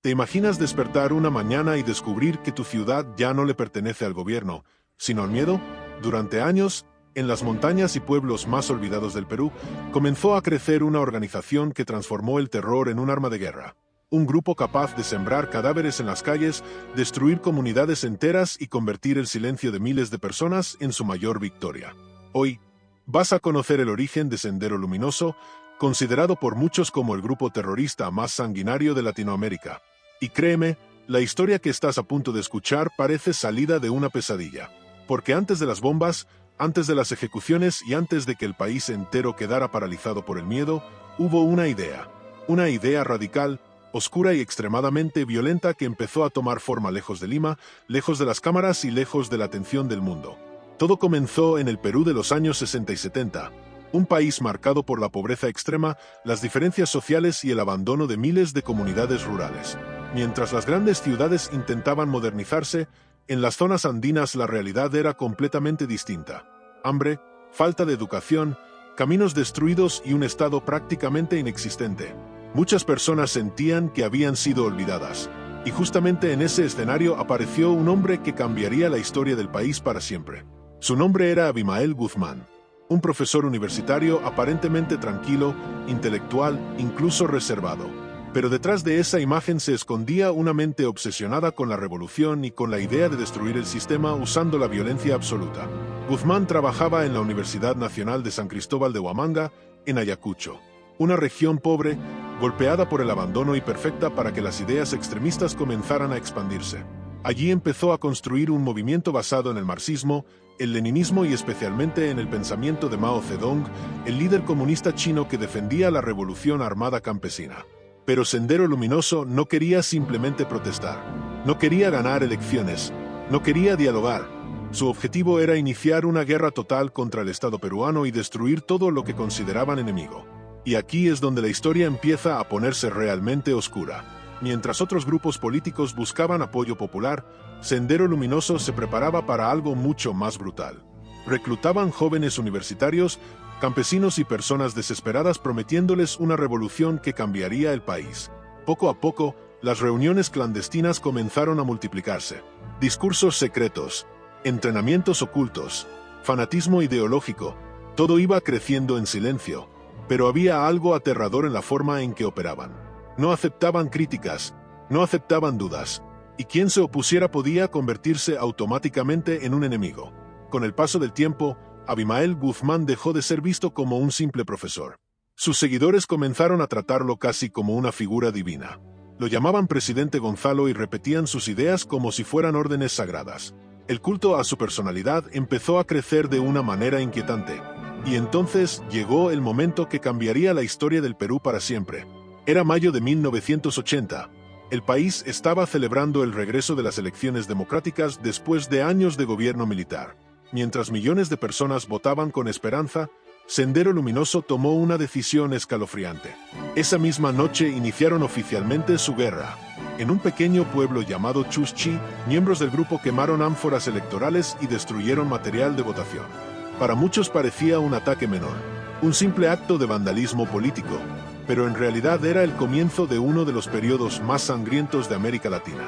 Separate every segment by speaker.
Speaker 1: ¿Te imaginas despertar una mañana y descubrir que tu ciudad ya no le pertenece al gobierno, sino al miedo? Durante años, en las montañas y pueblos más olvidados del Perú, comenzó a crecer una organización que transformó el terror en un arma de guerra. Un grupo capaz de sembrar cadáveres en las calles, destruir comunidades enteras y convertir el silencio de miles de personas en su mayor victoria. Hoy, vas a conocer el origen de Sendero Luminoso, considerado por muchos como el grupo terrorista más sanguinario de Latinoamérica. Y créeme, la historia que estás a punto de escuchar parece salida de una pesadilla. Porque antes de las bombas, antes de las ejecuciones y antes de que el país entero quedara paralizado por el miedo, hubo una idea radical, oscura y extremadamente violenta que empezó a tomar forma lejos de Lima, lejos de las cámaras y lejos de la atención del mundo. Todo comenzó en el Perú de los años 60 y 70, un país marcado por la pobreza extrema, las diferencias sociales y el abandono de miles de comunidades rurales. Mientras las grandes ciudades intentaban modernizarse, en las zonas andinas la realidad era completamente distinta. Hambre, falta de educación, caminos destruidos y un estado prácticamente inexistente. Muchas personas sentían que habían sido olvidadas. Y justamente en ese escenario apareció un hombre que cambiaría la historia del país para siempre. Su nombre era Abimael Guzmán, un profesor universitario aparentemente tranquilo, intelectual, incluso reservado. Pero detrás de esa imagen se escondía una mente obsesionada con la revolución y con la idea de destruir el sistema usando la violencia absoluta. Guzmán trabajaba en la Universidad Nacional de San Cristóbal de Huamanga, en Ayacucho, una región pobre, golpeada por el abandono y perfecta para que las ideas extremistas comenzaran a expandirse. Allí empezó a construir un movimiento basado en el marxismo, el leninismo y especialmente en el pensamiento de Mao Zedong, el líder comunista chino que defendía la revolución armada campesina. Pero Sendero Luminoso no quería simplemente protestar, no quería ganar elecciones, no quería dialogar. Su objetivo era iniciar una guerra total contra el Estado peruano y destruir todo lo que consideraban enemigo. Y aquí es donde la historia empieza a ponerse realmente oscura. Mientras otros grupos políticos buscaban apoyo popular, Sendero Luminoso se preparaba para algo mucho más brutal. Reclutaban jóvenes universitarios, campesinos y personas desesperadas prometiéndoles una revolución que cambiaría el país. Poco a poco, las reuniones clandestinas comenzaron a multiplicarse. Discursos secretos, entrenamientos ocultos, fanatismo ideológico, todo iba creciendo en silencio, pero había algo aterrador en la forma en que operaban. No aceptaban críticas, no aceptaban dudas, y quien se opusiera podía convertirse automáticamente en un enemigo. Con el paso del tiempo, Abimael Guzmán dejó de ser visto como un simple profesor. Sus seguidores comenzaron a tratarlo casi como una figura divina. Lo llamaban Presidente Gonzalo y repetían sus ideas como si fueran órdenes sagradas. El culto a su personalidad empezó a crecer de una manera inquietante. Y entonces llegó el momento que cambiaría la historia del Perú para siempre. Era mayo de 1980. El país estaba celebrando el regreso de las elecciones democráticas después de años de gobierno militar. Mientras millones de personas votaban con esperanza, Sendero Luminoso tomó una decisión escalofriante. Esa misma noche iniciaron oficialmente su guerra. En un pequeño pueblo llamado Chuschi, miembros del grupo quemaron ánforas electorales y destruyeron material de votación. Para muchos parecía un ataque menor, un simple acto de vandalismo político, pero en realidad era el comienzo de uno de los periodos más sangrientos de América Latina.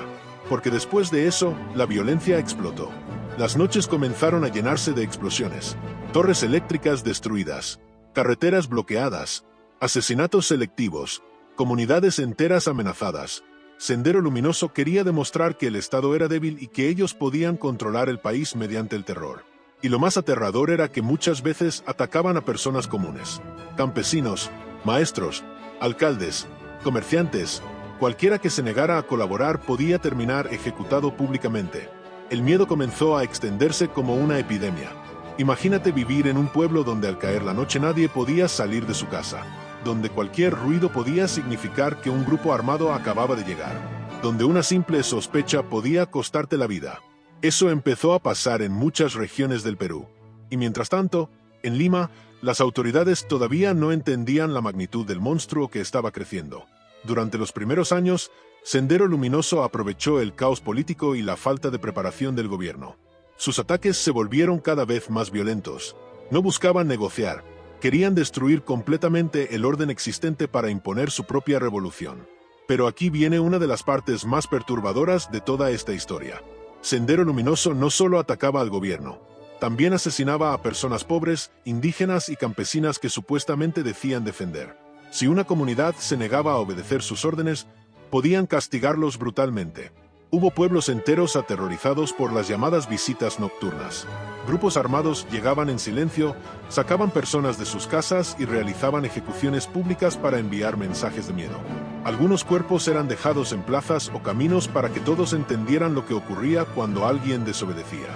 Speaker 1: Porque después de eso, la violencia explotó. Las noches comenzaron a llenarse de explosiones, torres eléctricas destruidas, carreteras bloqueadas, asesinatos selectivos, comunidades enteras amenazadas. Sendero Luminoso quería demostrar que el Estado era débil y que ellos podían controlar el país mediante el terror. Y lo más aterrador era que muchas veces atacaban a personas comunes, campesinos, maestros, alcaldes, comerciantes. Cualquiera que se negara a colaborar podía terminar ejecutado públicamente. El miedo comenzó a extenderse como una epidemia. Imagínate vivir en un pueblo donde al caer la noche nadie podía salir de su casa, donde cualquier ruido podía significar que un grupo armado acababa de llegar, donde una simple sospecha podía costarte la vida. Eso empezó a pasar en muchas regiones del Perú. Y mientras tanto, en Lima, las autoridades todavía no entendían la magnitud del monstruo que estaba creciendo. Durante los primeros años, Sendero Luminoso aprovechó el caos político y la falta de preparación del gobierno. Sus ataques se volvieron cada vez más violentos. No buscaban negociar, querían destruir completamente el orden existente para imponer su propia revolución. Pero aquí viene una de las partes más perturbadoras de toda esta historia. Sendero Luminoso no solo atacaba al gobierno, también asesinaba a personas pobres, indígenas y campesinas que supuestamente decían defender. Si una comunidad se negaba a obedecer sus órdenes, podían castigarlos brutalmente. Hubo pueblos enteros aterrorizados por las llamadas visitas nocturnas. Grupos armados llegaban en silencio, sacaban personas de sus casas y realizaban ejecuciones públicas para enviar mensajes de miedo. Algunos cuerpos eran dejados en plazas o caminos para que todos entendieran lo que ocurría cuando alguien desobedecía.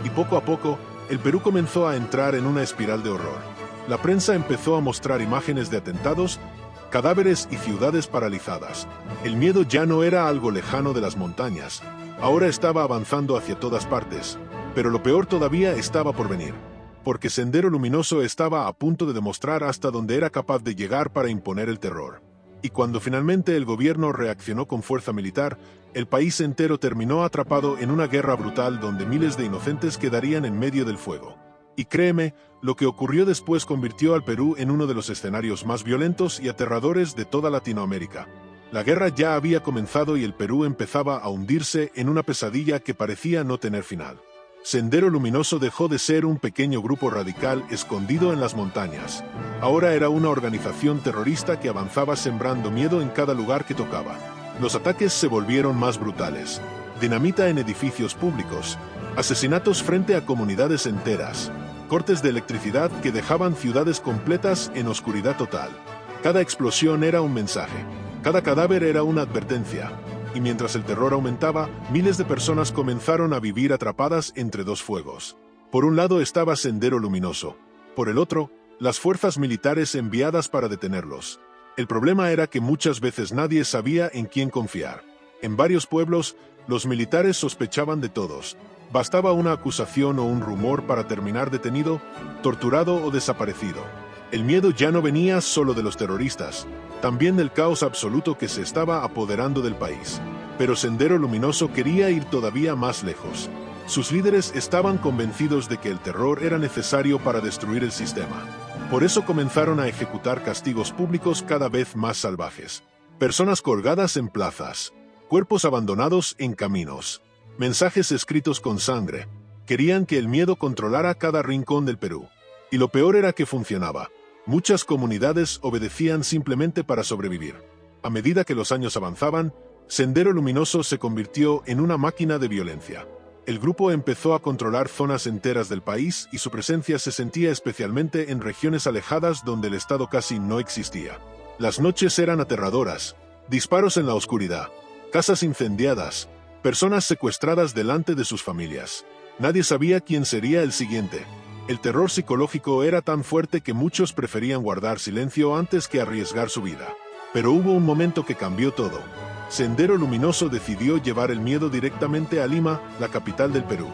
Speaker 1: Y poco a poco, el Perú comenzó a entrar en una espiral de horror. La prensa empezó a mostrar imágenes de atentados, cadáveres y ciudades paralizadas. El miedo ya no era algo lejano de las montañas, ahora estaba avanzando hacia todas partes, pero lo peor todavía estaba por venir, porque Sendero Luminoso estaba a punto de demostrar hasta dónde era capaz de llegar para imponer el terror. Y cuando finalmente el gobierno reaccionó con fuerza militar, el país entero terminó atrapado en una guerra brutal donde miles de inocentes quedarían en medio del fuego. Y créeme, lo que ocurrió después convirtió al Perú en uno de los escenarios más violentos y aterradores de toda Latinoamérica. La guerra ya había comenzado y el Perú empezaba a hundirse en una pesadilla que parecía no tener final. Sendero Luminoso dejó de ser un pequeño grupo radical escondido en las montañas. Ahora era una organización terrorista que avanzaba sembrando miedo en cada lugar que tocaba. Los ataques se volvieron más brutales. Dinamita en edificios públicos, asesinatos frente a comunidades enteras, cortes de electricidad que dejaban ciudades completas en oscuridad total. Cada explosión era un mensaje, cada cadáver era una advertencia. Y mientras el terror aumentaba, miles de personas comenzaron a vivir atrapadas entre dos fuegos. Por un lado estaba Sendero Luminoso, por el otro, las fuerzas militares enviadas para detenerlos. El problema era que muchas veces nadie sabía en quién confiar. En varios pueblos, los militares sospechaban de todos. Bastaba una acusación o un rumor para terminar detenido, torturado o desaparecido. El miedo ya no venía solo de los terroristas, también del caos absoluto que se estaba apoderando del país. Pero Sendero Luminoso quería ir todavía más lejos. Sus líderes estaban convencidos de que el terror era necesario para destruir el sistema. Por eso comenzaron a ejecutar castigos públicos cada vez más salvajes. Personas colgadas en plazas, cuerpos abandonados en caminos, mensajes escritos con sangre. Querían que el miedo controlara cada rincón del Perú. Y lo peor era que funcionaba. Muchas comunidades obedecían simplemente para sobrevivir. A medida que los años avanzaban, Sendero Luminoso se convirtió en una máquina de violencia. El grupo empezó a controlar zonas enteras del país y su presencia se sentía especialmente en regiones alejadas donde el Estado casi no existía. Las noches eran aterradoras, disparos en la oscuridad, casas incendiadas, personas secuestradas delante de sus familias. Nadie sabía quién sería el siguiente. El terror psicológico era tan fuerte que muchos preferían guardar silencio antes que arriesgar su vida. Pero hubo un momento que cambió todo. Sendero Luminoso decidió llevar el miedo directamente a Lima, la capital del Perú.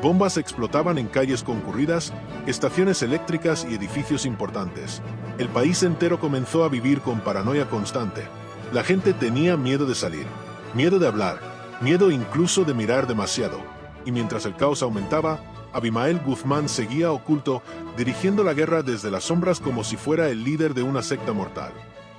Speaker 1: Bombas explotaban en calles concurridas, estaciones eléctricas y edificios importantes. El país entero comenzó a vivir con paranoia constante. La gente tenía miedo de salir, miedo de hablar, miedo incluso de mirar demasiado. Y mientras el caos aumentaba, Abimael Guzmán seguía oculto, dirigiendo la guerra desde las sombras como si fuera el líder de una secta mortal.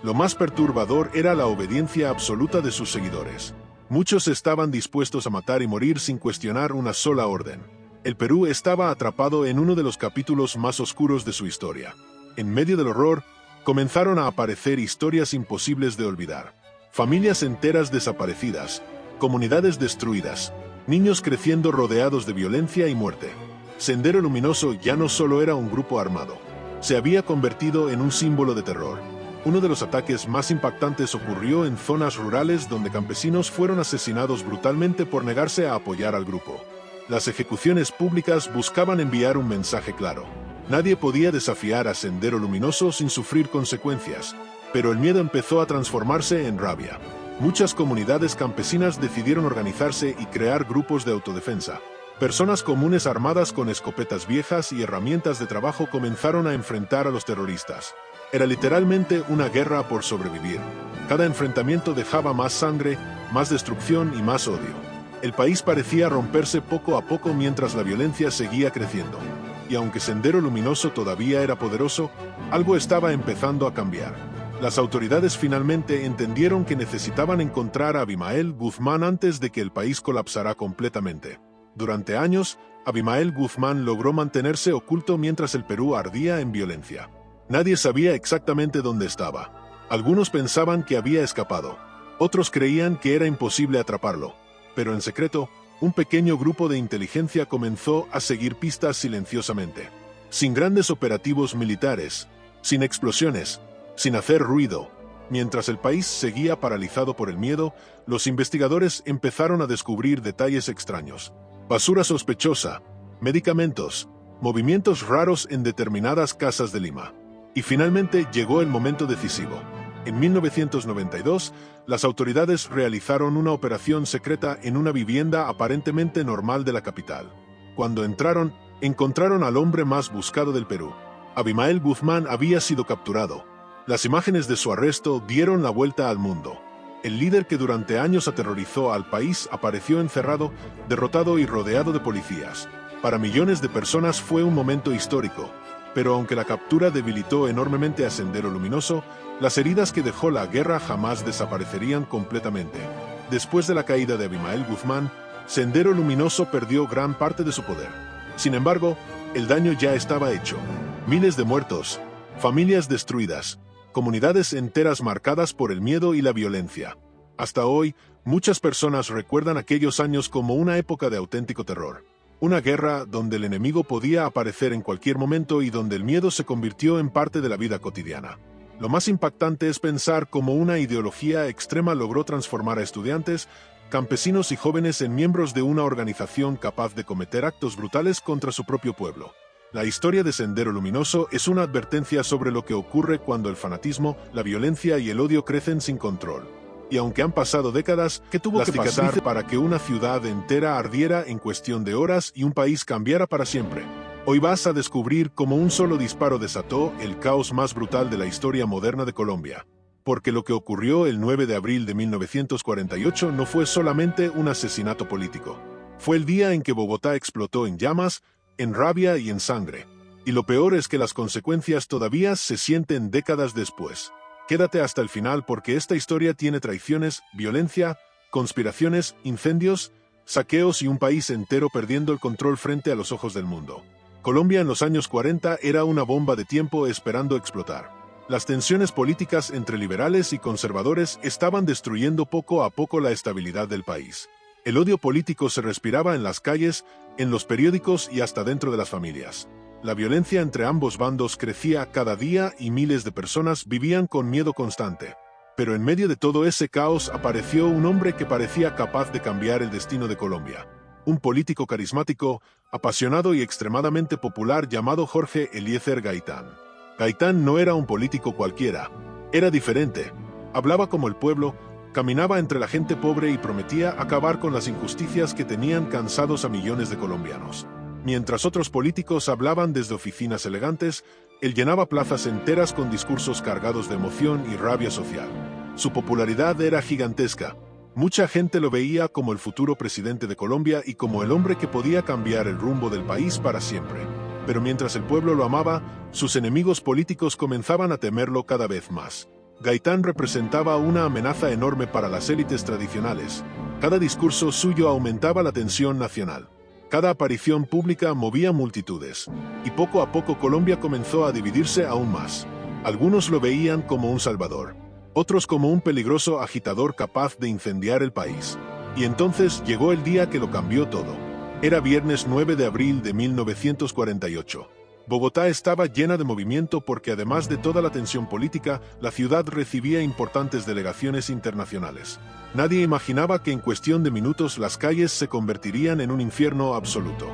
Speaker 1: Lo más perturbador era la obediencia absoluta de sus seguidores. Muchos estaban dispuestos a matar y morir sin cuestionar una sola orden. El Perú estaba atrapado en uno de los capítulos más oscuros de su historia. En medio del horror, comenzaron a aparecer historias imposibles de olvidar. Familias enteras desaparecidas, comunidades destruidas, niños creciendo rodeados de violencia y muerte. Sendero Luminoso ya no solo era un grupo armado, se había convertido en un símbolo de terror. Uno de los ataques más impactantes ocurrió en zonas rurales donde campesinos fueron asesinados brutalmente por negarse a apoyar al grupo. Las ejecuciones públicas buscaban enviar un mensaje claro. Nadie podía desafiar a Sendero Luminoso sin sufrir consecuencias, pero el miedo empezó a transformarse en rabia. Muchas comunidades campesinas decidieron organizarse y crear grupos de autodefensa. Personas comunes armadas con escopetas viejas y herramientas de trabajo comenzaron a enfrentar a los terroristas. Era literalmente una guerra por sobrevivir. Cada enfrentamiento dejaba más sangre, más destrucción y más odio. El país parecía romperse poco a poco mientras la violencia seguía creciendo. Y aunque Sendero Luminoso todavía era poderoso, algo estaba empezando a cambiar. Las autoridades finalmente entendieron que necesitaban encontrar a Abimael Guzmán antes de que el país colapsara completamente. Durante años, Abimael Guzmán logró mantenerse oculto mientras el Perú ardía en violencia. Nadie sabía exactamente dónde estaba. Algunos pensaban que había escapado. Otros creían que era imposible atraparlo. Pero en secreto, un pequeño grupo de inteligencia comenzó a seguir pistas silenciosamente. Sin grandes operativos militares, sin explosiones, sin hacer ruido. Mientras el país seguía paralizado por el miedo, los investigadores empezaron a descubrir detalles extraños. Basura sospechosa, medicamentos, movimientos raros en determinadas casas de Lima. Y finalmente llegó el momento decisivo. En 1992, las autoridades realizaron una operación secreta en una vivienda aparentemente normal de la capital. Cuando encontraron al hombre más buscado del Perú. Abimael Guzmán había sido capturado. Las imágenes de su arresto dieron la vuelta al mundo. El líder que durante años aterrorizó al país apareció encerrado, derrotado y rodeado de policías. Para millones de personas fue un momento histórico, pero aunque la captura debilitó enormemente a Sendero Luminoso, las heridas que dejó la guerra jamás desaparecerían completamente. Después de la caída de Abimael Guzmán, Sendero Luminoso perdió gran parte de su poder. Sin embargo, el daño ya estaba hecho. Miles de muertos, familias destruidas, comunidades enteras marcadas por el miedo y la violencia. Hasta hoy, muchas personas recuerdan aquellos años como una época de auténtico terror. Una guerra donde el enemigo podía aparecer en cualquier momento y donde el miedo se convirtió en parte de la vida cotidiana. Lo más impactante es pensar cómo una ideología extrema logró transformar a estudiantes, campesinos y jóvenes en miembros de una organización capaz de cometer actos brutales contra su propio pueblo. La historia de Sendero Luminoso es una advertencia sobre lo que ocurre cuando el fanatismo, la violencia y el odio crecen sin control. Y aunque han pasado décadas, ¿qué tuvo que pasar para que una ciudad entera ardiera en cuestión de horas y un país cambiara para siempre? Hoy vas a descubrir cómo un solo disparo desató el caos más brutal de la historia moderna de Colombia. Porque lo que ocurrió el 9 de abril de 1948 no fue solamente un asesinato político. Fue el día en que Bogotá explotó en llamas, en rabia y en sangre. Y lo peor es que las consecuencias todavía se sienten décadas después. Quédate hasta el final porque esta historia tiene traiciones, violencia, conspiraciones, incendios, saqueos y un país entero perdiendo el control frente a los ojos del mundo. Colombia en los años 40 era una bomba de tiempo esperando explotar. Las tensiones políticas entre liberales y conservadores estaban destruyendo poco a poco la estabilidad del país. El odio político se respiraba en las calles, en los periódicos y hasta dentro de las familias. La violencia entre ambos bandos crecía cada día y miles de personas vivían con miedo constante. Pero en medio de todo ese caos apareció un hombre que parecía capaz de cambiar el destino de Colombia. Un político carismático, apasionado y extremadamente popular llamado Jorge Eliezer Gaitán. Gaitán no era un político cualquiera. Era diferente. Hablaba como el pueblo, caminaba entre la gente pobre y prometía acabar con las injusticias que tenían cansados a millones de colombianos. Mientras otros políticos hablaban desde oficinas elegantes, él llenaba plazas enteras con discursos cargados de emoción y rabia social. Su popularidad era gigantesca. Mucha gente lo veía como el futuro presidente de Colombia y como el hombre que podía cambiar el rumbo del país para siempre. Pero mientras el pueblo lo amaba, sus enemigos políticos comenzaban a temerlo cada vez más. Gaitán representaba una amenaza enorme para las élites tradicionales. Cada discurso suyo aumentaba la tensión nacional. Cada aparición pública movía multitudes. Y poco a poco Colombia comenzó a dividirse aún más. Algunos lo veían como un salvador. Otros como un peligroso agitador capaz de incendiar el país. Y entonces llegó el día que lo cambió todo. Era viernes 9 de abril de 1948. Bogotá estaba llena de movimiento porque además de toda la tensión política, la ciudad recibía importantes delegaciones internacionales. Nadie imaginaba que en cuestión de minutos las calles se convertirían en un infierno absoluto.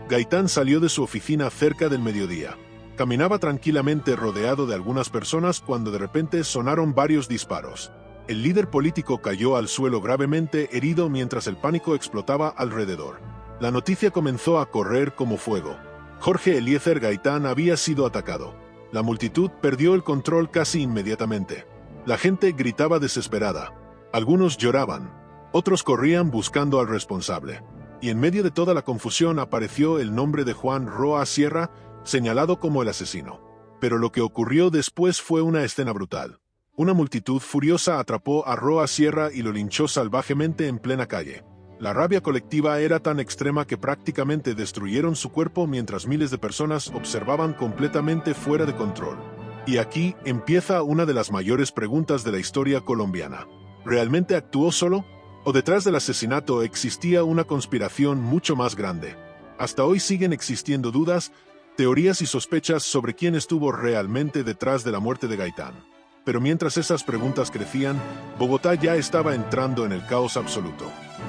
Speaker 1: Gaitán salió de su oficina cerca del mediodía. Caminaba tranquilamente rodeado de algunas personas cuando de repente sonaron varios disparos. El líder político cayó al suelo gravemente herido mientras el pánico explotaba alrededor. La noticia comenzó a correr como fuego. Jorge Eliezer Gaitán había sido atacado. La multitud perdió el control casi inmediatamente. La gente gritaba desesperada. Algunos lloraban. Otros corrían buscando al responsable. Y en medio de toda la confusión apareció el nombre de Juan Roa Sierra, señalado como el asesino. Pero lo que ocurrió después fue una escena brutal. Una multitud furiosa atrapó a Roa Sierra y lo linchó salvajemente en plena calle. La rabia colectiva era tan extrema que prácticamente destruyeron su cuerpo mientras miles de personas observaban completamente fuera de control. Y aquí empieza una de las mayores preguntas de la historia colombiana. ¿Realmente actuó solo? ¿O detrás del asesinato existía una conspiración mucho más grande? Hasta hoy siguen existiendo dudas, teorías y sospechas sobre quién estuvo realmente detrás de la muerte de Gaitán. Pero mientras esas preguntas crecían, Bogotá ya estaba entrando en el caos absoluto.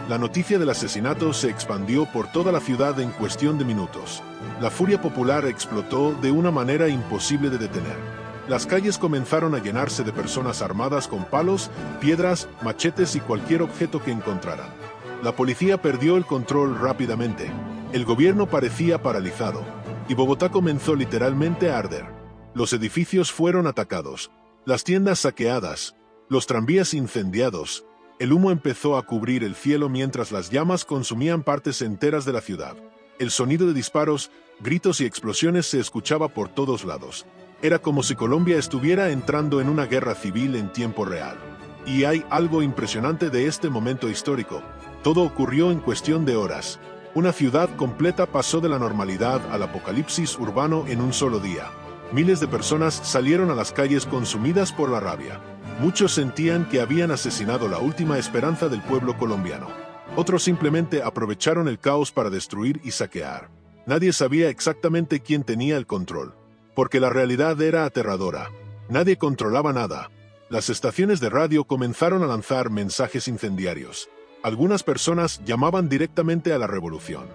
Speaker 1: La noticia del asesinato se expandió por toda la ciudad en cuestión de minutos. La furia popular explotó de una manera imposible de detener. Las calles comenzaron a llenarse de personas armadas con palos, piedras, machetes y cualquier objeto que encontraran. La policía perdió el control rápidamente. El gobierno parecía paralizado, y Bogotá comenzó literalmente a arder. Los edificios fueron atacados, las tiendas saqueadas, los tranvías incendiados. El humo empezó a cubrir el cielo mientras las llamas consumían partes enteras de la ciudad. El sonido de disparos, gritos y explosiones se escuchaba por todos lados. Era como si Colombia estuviera entrando en una guerra civil en tiempo real. Y hay algo impresionante de este momento histórico. Todo ocurrió en cuestión de horas. Una ciudad completa pasó de la normalidad al apocalipsis urbano en un solo día. Miles de personas salieron a las calles consumidas por la rabia. Muchos sentían que habían asesinado la última esperanza del pueblo colombiano. Otros simplemente aprovecharon el caos para destruir y saquear. Nadie sabía exactamente quién tenía el control, porque la realidad era aterradora. Nadie controlaba nada. Las estaciones de radio comenzaron a lanzar mensajes incendiarios. Algunas personas llamaban directamente a la revolución.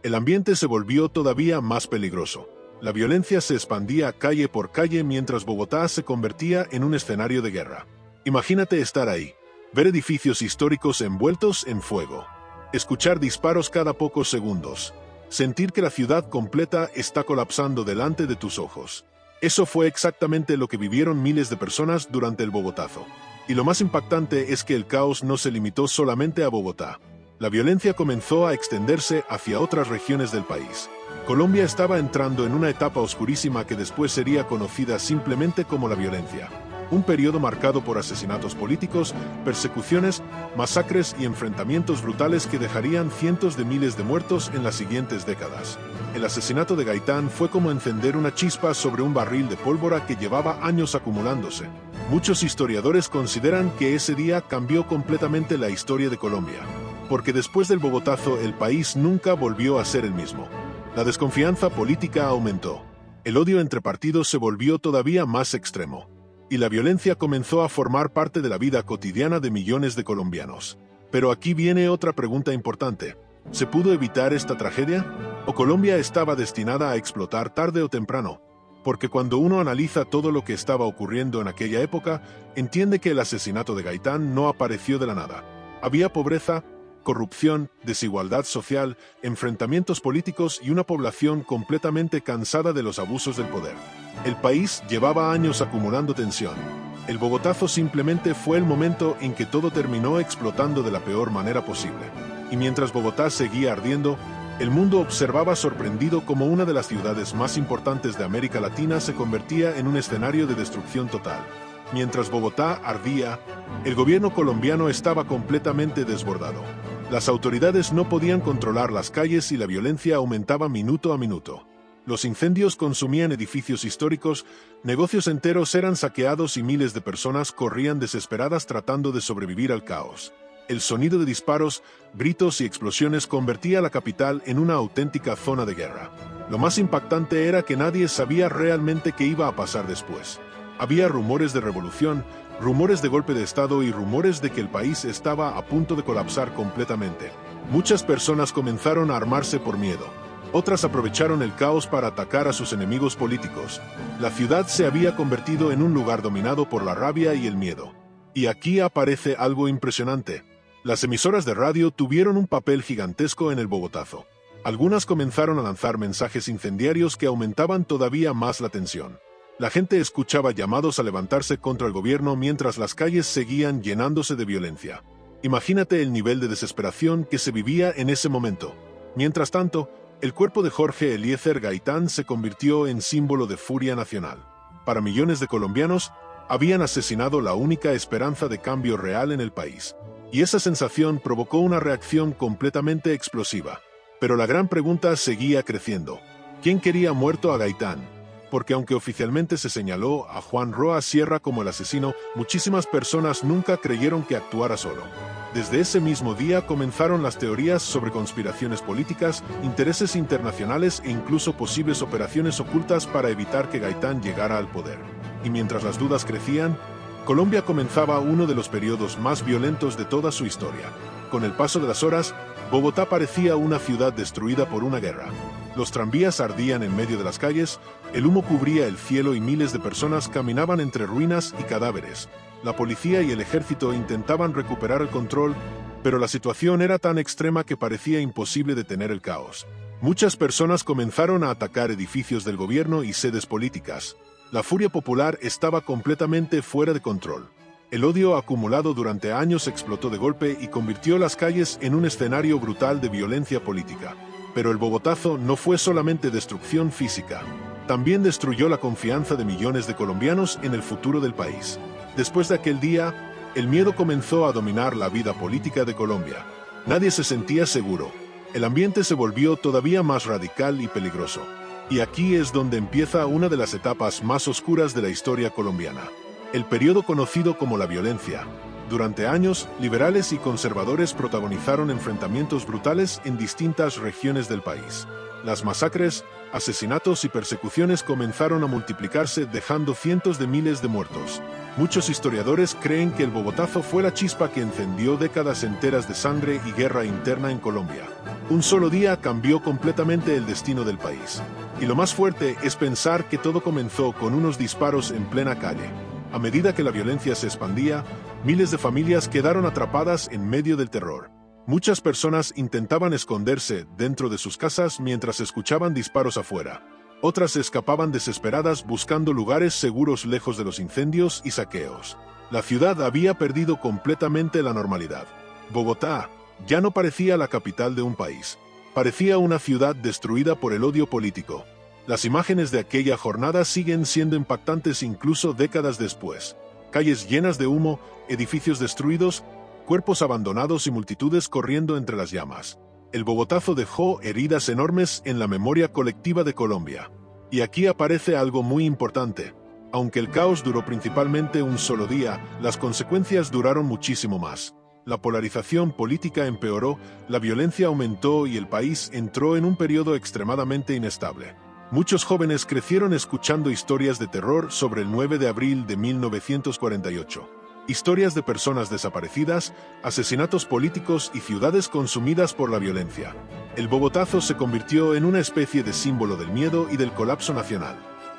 Speaker 1: El ambiente se volvió todavía más peligroso. La violencia se expandía calle por calle mientras Bogotá se convertía en un escenario de guerra. Imagínate estar ahí, ver edificios históricos envueltos en fuego, escuchar disparos cada pocos segundos, sentir que la ciudad completa está colapsando delante de tus ojos. Eso fue exactamente lo que vivieron miles de personas durante el Bogotazo. Y lo más impactante es que el caos no se limitó solamente a Bogotá. La violencia comenzó a extenderse hacia otras regiones del país. Colombia estaba entrando en una etapa oscurísima que después sería conocida simplemente como la violencia. Un periodo marcado por asesinatos políticos, persecuciones, masacres y enfrentamientos brutales que dejarían cientos de miles de muertos en las siguientes décadas. El asesinato de Gaitán fue como encender una chispa sobre un barril de pólvora que llevaba años acumulándose. Muchos historiadores consideran que ese día cambió completamente la historia de Colombia, porque después del Bogotazo el país nunca volvió a ser el mismo. La desconfianza política aumentó. El odio entre partidos se volvió todavía más extremo. Y la violencia comenzó a formar parte de la vida cotidiana de millones de colombianos. Pero aquí viene otra pregunta importante. ¿Se pudo evitar esta tragedia? ¿O Colombia estaba destinada a explotar tarde o temprano? Porque cuando uno analiza todo lo que estaba ocurriendo en aquella época, entiende que el asesinato de Gaitán no apareció de la nada. Había pobreza, corrupción, desigualdad social, enfrentamientos políticos y una población completamente cansada de los abusos del poder. El país llevaba años acumulando tensión. El Bogotazo simplemente fue el momento en que todo terminó explotando de la peor manera posible. Y mientras Bogotá seguía ardiendo, el mundo observaba sorprendido cómo una de las ciudades más importantes de América Latina se convertía en un escenario de destrucción total. Mientras Bogotá ardía, el gobierno colombiano estaba completamente desbordado. Las autoridades no podían controlar las calles y la violencia aumentaba minuto a minuto. Los incendios consumían edificios históricos, negocios enteros eran saqueados y miles de personas corrían desesperadas tratando de sobrevivir al caos. El sonido de disparos, gritos y explosiones convertía a la capital en una auténtica zona de guerra. Lo más impactante era que nadie sabía realmente qué iba a pasar después. Había rumores de revolución, rumores de golpe de Estado y rumores de que el país estaba a punto de colapsar completamente. Muchas personas comenzaron a armarse por miedo. Otras aprovecharon el caos para atacar a sus enemigos políticos. La ciudad se había convertido en un lugar dominado por la rabia y el miedo. Y aquí aparece algo impresionante. Las emisoras de radio tuvieron un papel gigantesco en el Bogotazo. Algunas comenzaron a lanzar mensajes incendiarios que aumentaban todavía más la tensión. La gente escuchaba llamados a levantarse contra el gobierno mientras las calles seguían llenándose de violencia. Imagínate el nivel de desesperación que se vivía en ese momento. Mientras tanto, el cuerpo de Jorge Eliezer Gaitán se convirtió en símbolo de furia nacional. Para millones de colombianos, Habían asesinado la única esperanza de cambio real en el país. Y esa sensación provocó una reacción completamente explosiva. Pero la gran pregunta seguía creciendo. ¿Quién quería muerto a Gaitán? Porque aunque oficialmente se señaló a Juan Roa Sierra como el asesino, muchísimas personas nunca creyeron que actuara solo. Desde ese mismo día comenzaron las teorías sobre conspiraciones políticas, intereses internacionales e incluso posibles operaciones ocultas para evitar que Gaitán llegara al poder. Y mientras las dudas crecían, Colombia comenzaba uno de los periodos más violentos de toda su historia. Con el paso de las horas, Bogotá parecía una ciudad destruida por una guerra. Los tranvías ardían en medio de las calles, el humo cubría el cielo y miles de personas caminaban entre ruinas y cadáveres. La policía y el ejército intentaban recuperar el control, pero la situación era tan extrema que parecía imposible detener el caos. Muchas personas comenzaron a atacar edificios del gobierno y sedes políticas. La furia popular estaba completamente fuera de control. El odio acumulado durante años explotó de golpe y convirtió las calles en un escenario brutal de violencia política. Pero el Bogotazo no fue solamente destrucción física. También destruyó la confianza de millones de colombianos en el futuro del país. Después de aquel día, el miedo comenzó a dominar la vida política de Colombia. Nadie se sentía seguro. El ambiente se volvió todavía más radical y peligroso. Y aquí es donde empieza una de las etapas más oscuras de la historia colombiana. El periodo conocido como la violencia. Durante años, liberales y conservadores protagonizaron enfrentamientos brutales en distintas regiones del país. Las masacres, asesinatos y persecuciones comenzaron a multiplicarse dejando cientos de miles de muertos. Muchos historiadores creen que el Bogotazo fue la chispa que encendió décadas enteras de sangre y guerra interna en Colombia. Un solo día cambió completamente el destino del país. Y lo más fuerte es pensar que todo comenzó con unos disparos en plena calle. A medida que la violencia se expandía, miles de familias quedaron atrapadas en medio del terror. Muchas personas intentaban esconderse dentro de sus casas mientras escuchaban disparos afuera. Otras escapaban desesperadas buscando lugares seguros lejos de los incendios y saqueos. La ciudad había perdido completamente la normalidad. Bogotá ya no parecía la capital de un país. Parecía una ciudad destruida por el odio político. Las imágenes de aquella jornada siguen siendo impactantes incluso décadas después. Calles llenas de humo, edificios destruidos, cuerpos abandonados y multitudes corriendo entre las llamas. El Bogotazo dejó heridas enormes en la memoria colectiva de Colombia. Y aquí aparece algo muy importante. Aunque el caos duró principalmente un solo día, las consecuencias duraron muchísimo más. La polarización política empeoró, la violencia aumentó y el país entró en un periodo extremadamente inestable. Muchos jóvenes crecieron escuchando historias de terror sobre el 9 de abril de 1948. Historias de personas desaparecidas, asesinatos políticos y ciudades consumidas por la violencia. El Bogotazo se convirtió en una especie de símbolo del miedo y del colapso nacional.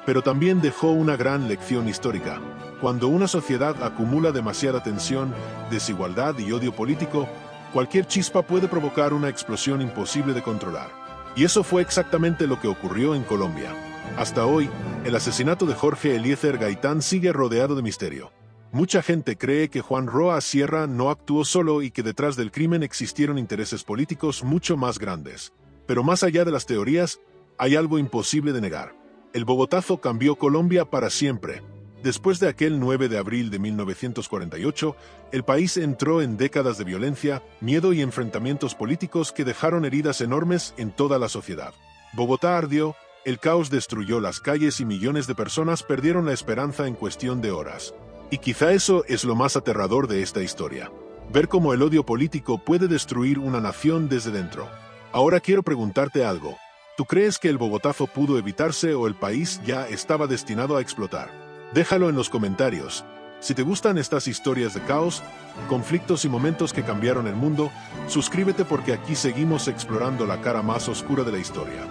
Speaker 1: Pero también dejó una gran lección histórica. Cuando una sociedad acumula demasiada tensión, desigualdad y odio político, cualquier chispa puede provocar una explosión imposible de controlar. Y eso fue exactamente lo que ocurrió en Colombia. Hasta hoy, el asesinato de Jorge Eliezer Gaitán sigue rodeado de misterio. Mucha gente cree que Juan Roa Sierra no actuó solo y que detrás del crimen existieron intereses políticos mucho más grandes. Pero más allá de las teorías, hay algo imposible de negar. El Bogotazo cambió Colombia para siempre. Después de aquel 9 de abril de 1948, el país entró en décadas de violencia, miedo y enfrentamientos políticos que dejaron heridas enormes en toda la sociedad. Bogotá ardió, el caos destruyó las calles y millones de personas perdieron la esperanza en cuestión de horas. Y quizá eso es lo más aterrador de esta historia. Ver cómo el odio político puede destruir una nación desde dentro. Ahora quiero preguntarte algo. ¿Tú crees que el Bogotazo pudo evitarse o el país ya estaba destinado a explotar? Déjalo en los comentarios. Si te gustan estas historias de caos, conflictos y momentos que cambiaron el mundo, suscríbete porque aquí seguimos explorando la cara más oscura de la historia.